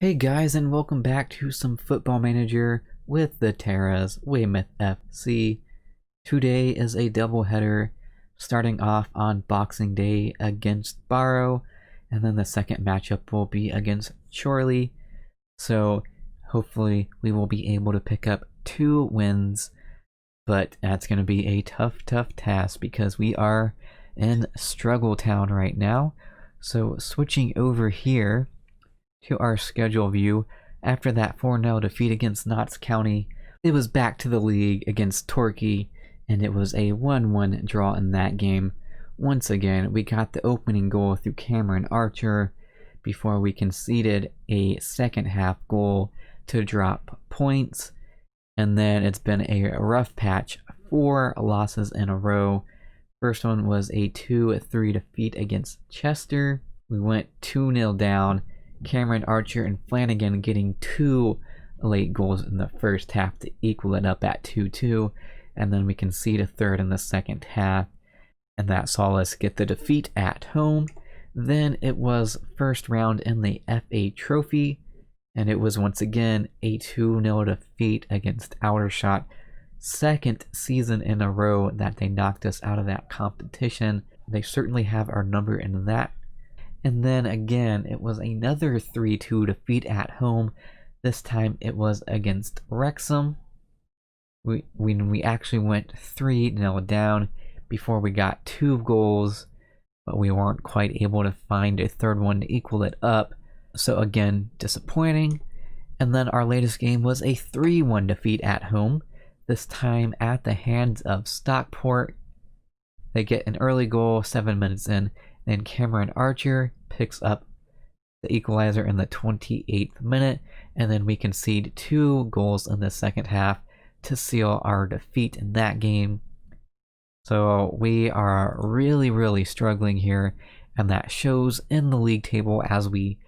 Hey guys, and welcome back to some Football Manager with the Terras Weymouth FC. Today is a doubleheader, starting off on Boxing Day against Barrow, and then the second matchup will be against Chorley. So hopefully we will be able to pick up 2 wins, but that's going to be a tough task because we are in Struggle Town right now. So switching over here to our schedule view, after that 4-0 defeat against Notts County, it was back to the league against Torquay, and it was a 1-1 draw in that game. Once again, we got the opening goal through Cameron Archer before we conceded a second half goal to drop points, and then it's been a rough patch, 4 losses in a row. First one was a 2-3 defeat against Chester. We went 2-0 down, Cameron Archer and Flanagan getting 2 late goals in the first half to equal it up at 2-2, and then we concede a third in the second half, and that saw us get the defeat at home. Then it was first round in the FA Trophy, and it was once again a 2-0 defeat against Aldershot. Second season in a row that they knocked us out of that competition. They certainly have our number in that. And then again, it was another 3-2 defeat at home. This time it was against Wrexham. We actually went 3-0 down before we got 2 goals, but we weren't quite able to find a third one to equal it up. So again, disappointing. And then our latest game was a 3-1 defeat at home, this time at the hands of Stockport. They get an early goal 7 minutes in. Then Cameron Archer picks up the equalizer in the 28th minute, and then we concede 2 goals in the second half to seal our defeat in that game. So we are really struggling here, and that shows in the league table as we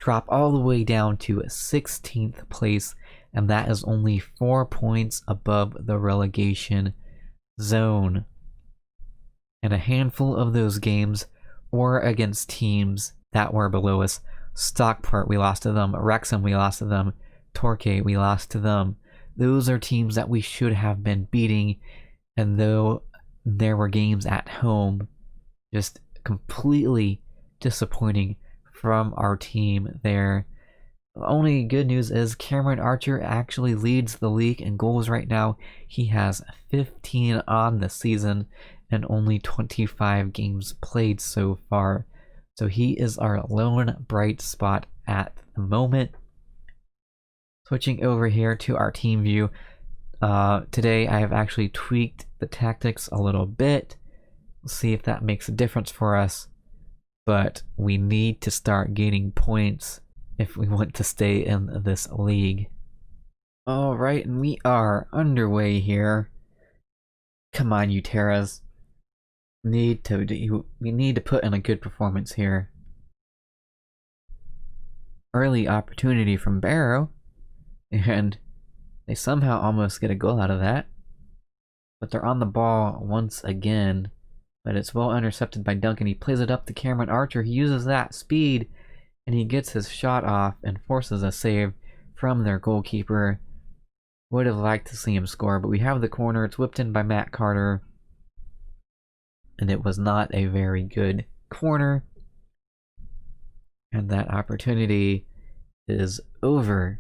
drop all the way down to 16th place, and that is only 4 points above the relegation zone. And a handful of those games or against teams that were below us. Stockport, we lost to them. Wrexham, we lost to them. Torquay, we lost to them. Those are teams that we should have been beating, and though there were games at home, just completely disappointing from our team there. The only good news is Cameron Archer actually leads the league in goals right now. He has 15 on the season and only 25 games played so far. So he is our lone bright spot at the moment. Switching over here to our team view. Today I have actually tweaked the tactics a little bit. We'll see if that makes a difference for us. But we need to start gaining points if we want to stay in this league. Alright, and we are underway here. Come on, you Terras. We need to put in a good performance here. Early opportunity from Barrow, and they somehow almost get a goal out of that. But they're on the ball once again, but it's well intercepted by Duncan. He plays it up to Cameron Archer. He uses that speed, and he gets his shot off and forces a save from their goalkeeper. Would have liked to see him score, but we have the corner. It's whipped in by Matt Carter, and it was not a very good corner. And that opportunity is over.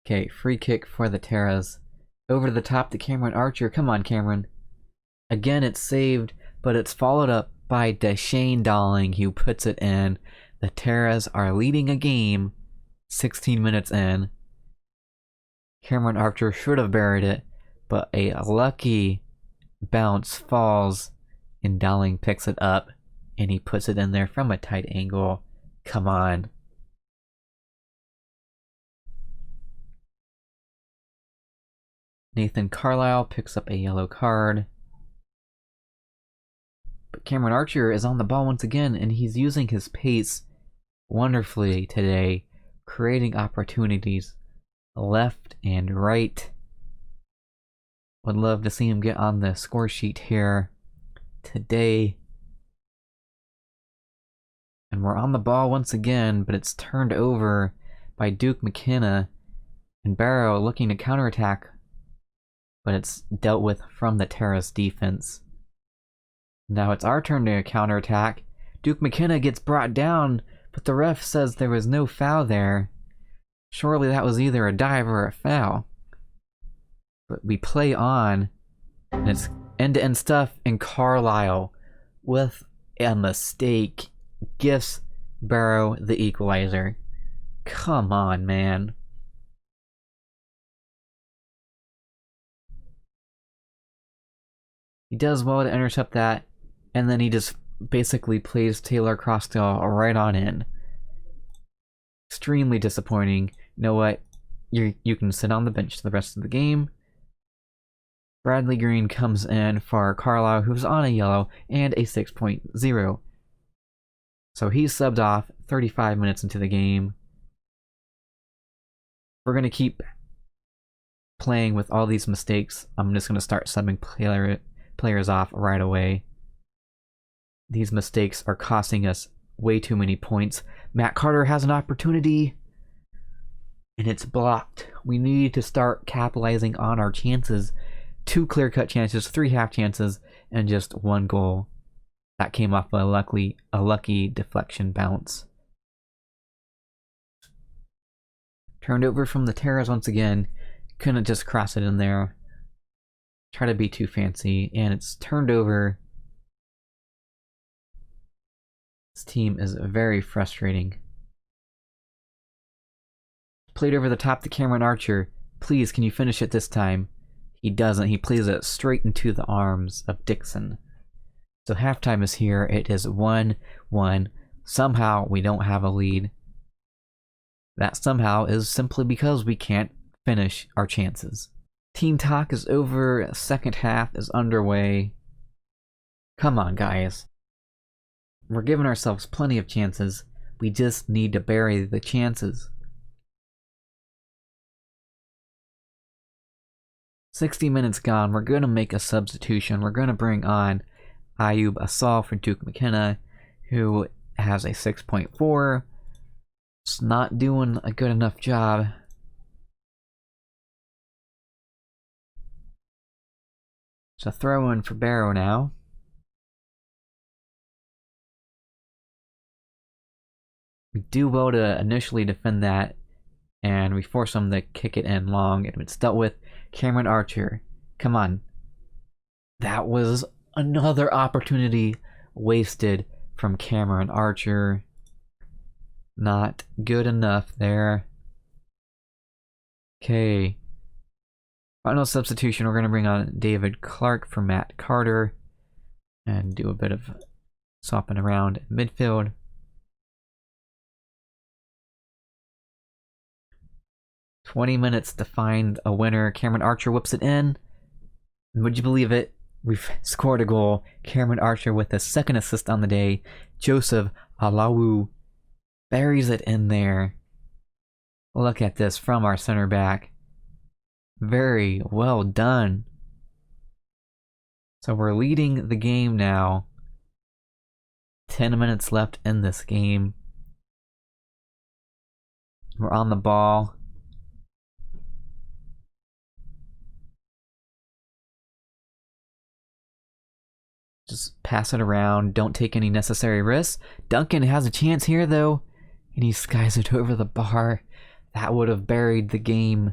Okay, free kick for the Terras. Over to the top to Cameron Archer. Come on, Cameron. Again, it's saved, but it's followed up by Deshane Dolling, who puts it in. The Terras are leading a game 16 minutes in. Cameron Archer should have buried it, but a lucky bounce falls, and Dowling picks it up, and he puts it in there from a tight angle. Come on. Nathan Carlisle picks up a yellow card. But Cameron Archer is on the ball once again, and he's using his pace wonderfully today, creating opportunities left and right. Would love to see him get on the score sheet here today. And we're on the ball once again, but it's turned over by Duke McKenna. And Barrow looking to counterattack, but it's dealt with from the Terrace defense. Now it's our turn to counterattack. Duke McKenna gets brought down, but the ref says there was no foul there. Surely that was either a dive or a foul. But we play on, and it's end-to-end stuff, and Carlisle, with a mistake, gifts Barrow the equalizer. Come on, man. He does well to intercept that, and then he just basically plays Taylor Crossdale right on in. Extremely disappointing. You know what? You can sit on the bench the rest of the game. Bradley Green comes in for Carlisle, who's on a yellow and a 6.0. So he's subbed off 35 minutes into the game. We're going to keep playing with all these mistakes. I'm just going to start subbing players off right away. These mistakes are costing us way too many points. Matt Carter has an opportunity, and it's blocked. We need to start capitalizing on our chances. 2 clear-cut chances, 3 half chances, and just 1 goal. That came off a lucky deflection bounce. Turned over from the Terrace once again. Couldn't just cross it in there. Try to be too fancy, and it's turned over. This team is very frustrating. Played over the top to Cameron Archer. Please, can you finish it this time? He doesn't. He plays it straight into the arms of Dixon. So halftime is here. It is 1-1. Somehow we don't have a lead. That somehow is simply because we can't finish our chances. Team talk is over. Second half is underway. Come on, guys. We're giving ourselves plenty of chances. We just need to bury the chances. 60 minutes gone. We're going to make a substitution. We're going to bring on Ayub Asal for Duke McKenna, who has a 6.4. It's not doing a good enough job. It's a throw in for Barrow now. We do well to initially defend that, and we force them to kick it in long, and it's dealt with. Cameron Archer, come on. That was another opportunity wasted from Cameron Archer. Not good enough there. Okay. Final substitution, we're going to bring on David Clark for Matt Carter and do a bit of swapping around in midfield. "20 minutes to find a winner. Cameron Archer whips it in. And would you believe it? We've scored a goal. Cameron Archer with his 2nd assist on the day. Joseph Alawu buries it in there. Look at this from our center back. Very well done. So we're leading the game now. 10 minutes left in this game. We're on the ball. Just pass it around. Don't take any necessary risks. Duncan has a chance here, though, and he skies it over the bar. That would have buried the game.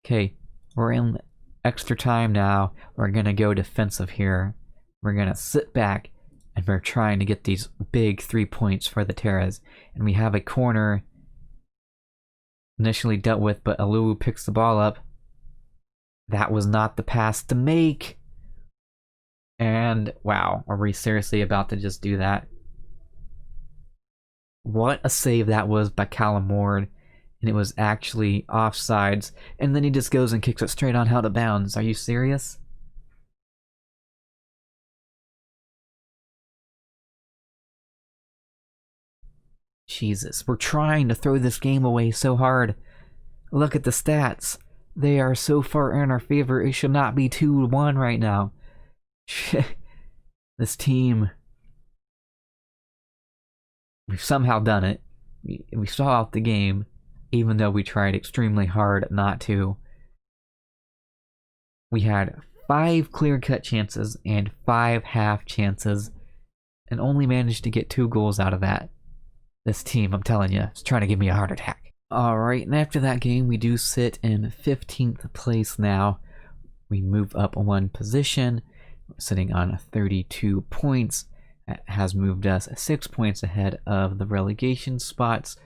Okay, we're in extra time now. We're going to go defensive here. We're going to sit back, and we're trying to get these big 3 points for the Terras. And we have a corner initially dealt with, but Alulu picks the ball up. That was not the pass to make. And wow, are we seriously about to just do that? What a save that was by Callum Ward. And it was actually offsides. And then he just goes and kicks it straight on out of bounds. Are you serious? Jesus, we're trying to throw this game away so hard. Look at the stats. They are so far in our favor. It should not be 2-1 right now. This team We've somehow done it. We saw out the game, even though we tried extremely hard not to. We had 5 clear-cut chances and 5 half chances, and only managed to get 2 goals out of that. This team, I'm telling you, is trying to give me a heart attack. Alright, and after that game, we do sit in 15th place now. We move up 1 position, sitting on 32 points. That has moved us 6 points ahead of the relegation spots.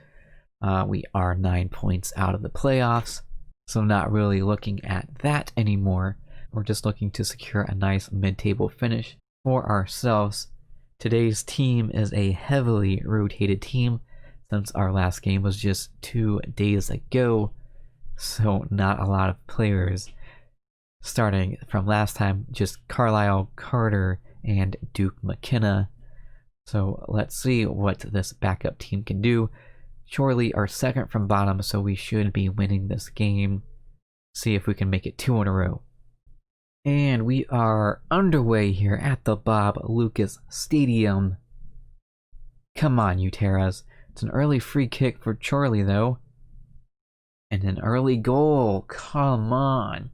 We are 9 points out of the playoffs, so not really looking at that anymore. We're just looking to secure a nice mid-table finish for ourselves. Today's team is a heavily rotated team since our last game was just 2 days ago, so not a lot of players. Starting from last time, just Carlisle, Carter, and Duke McKenna. So let's see what this backup team can do. Chorley are second from bottom, so we should be winning this game. See if we can make it 2 in a row. And we are underway here at the Bob Lucas Stadium. Come on, you Terras. It's an early free kick for Chorley, though. And an early goal. Come on.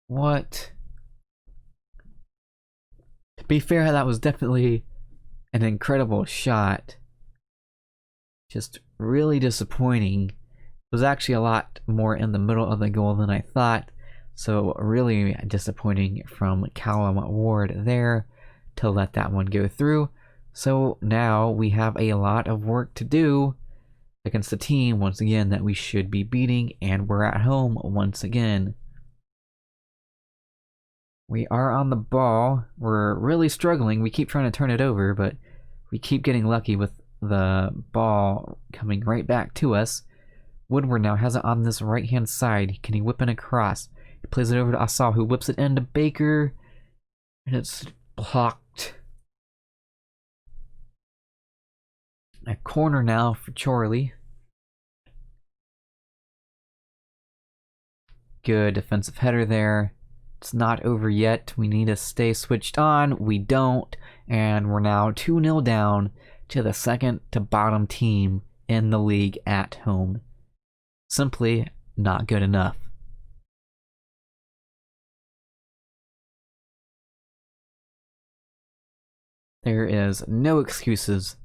What? To be fair, that was definitely an incredible shot. Just really disappointing. It was actually a lot more in the middle of the goal than I thought. So really disappointing from Callum Ward there to let that one go through. So now we have a lot of work to do against a team, once again, that we should be beating, and we're at home once again. We are on the ball. We're really struggling. We keep trying to turn it over, but we keep getting lucky with the ball coming right back to us. Woodward now has it on this right-hand side. Can he whip in a cross? He plays it over to Asal, who whips it into Baker, and it's blocked. A corner now for Chorley. Good defensive header there. It's not over yet. We need to stay switched on. We don't, and we're now 2-0 down to the second to bottom team in the league at home. Simply not good enough. There is no excuses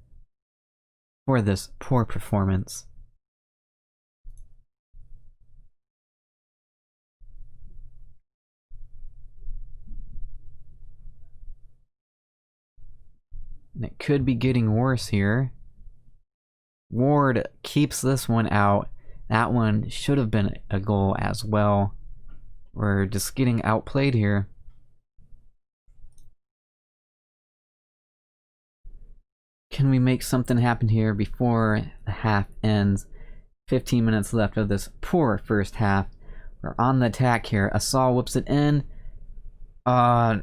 for this poor performance. And it could be getting worse here. Ward keeps this one out. That one should have been a goal as well. We're just getting outplayed here. Can we make something happen here before the half ends? 15 minutes left of this poor first half. We're on the attack here. Asal whips it in. It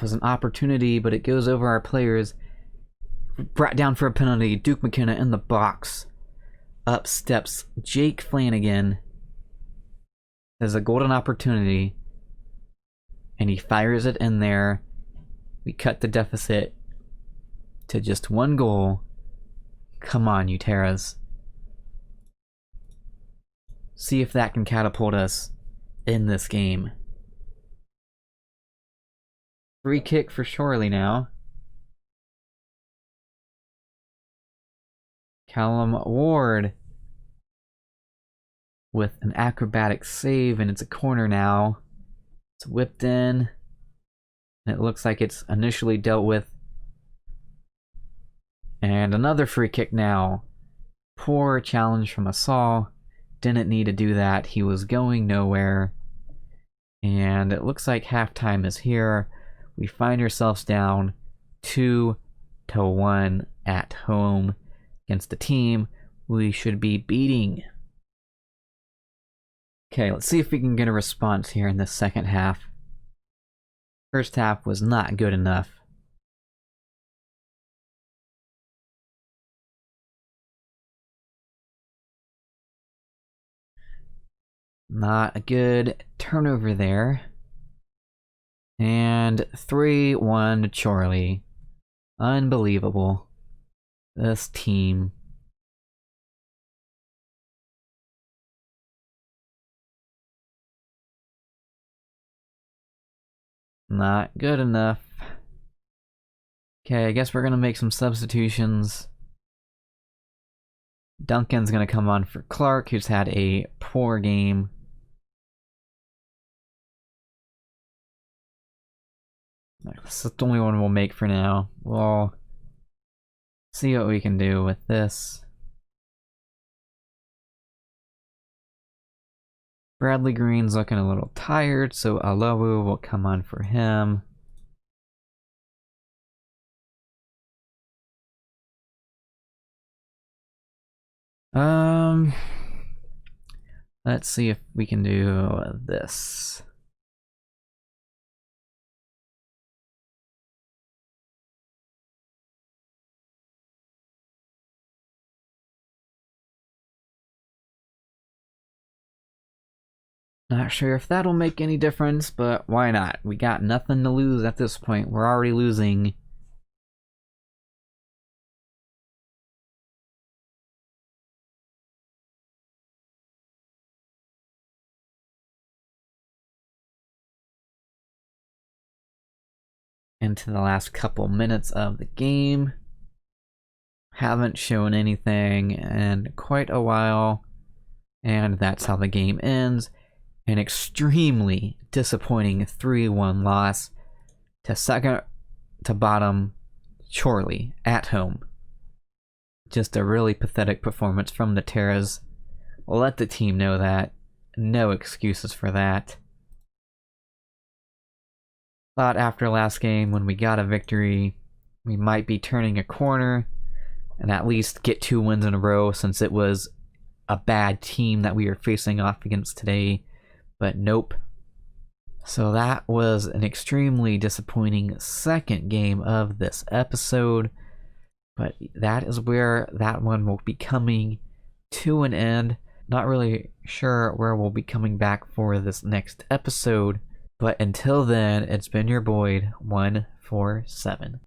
was an opportunity, but it goes over our players. Brought down for a penalty. Duke McKenna in the box. Up steps Jake Flanagan. There's a golden opportunity, and he fires it in there. We cut the deficit to just 1 goal. Come on, you Terras. See if that can catapult us in this game. Free kick for Chorley now. Callum Ward with an acrobatic save, and it's a corner now. It's whipped in, and it looks like it's initially dealt with. And another free kick now. Poor challenge from Asal. Didn't need to do that. He was going nowhere. And it looks like halftime is here. We find ourselves down 2-1 at home against the team we should be beating. Okay, let's see if we can get a response here in the second half. First half was not good enough. Not a good turnover there. And 3-1 to Chorley. Unbelievable. This team. Not good enough. Okay, I guess we're gonna make some substitutions. Duncan's gonna come on for Clark, who's had a poor game. That's the only one we'll make for now. We'll see what we can do with this. Bradley Green's looking a little tired, so Alowu will come on for him. Let's see if we can do this. Not sure if that'll make any difference, but why not? We got nothing to lose at this point. We're already losing. Into the last couple minutes of the game. Haven't shown anything in quite a while. And that's how the game ends. An extremely disappointing 3-1 loss to second to bottom Chorley at home. Just a really pathetic performance from the Terras. Let the team know that. No excuses for that. Thought after last game, when we got a victory, we might be turning a corner and at least get 2 wins in a row, since it was a bad team that we were facing off against today. But nope. So that was an extremely disappointing second game of this episode. But that is where that one will be coming to an end. Not really sure where we'll be coming back for this next episode. But until then, it's been your Boyd 147.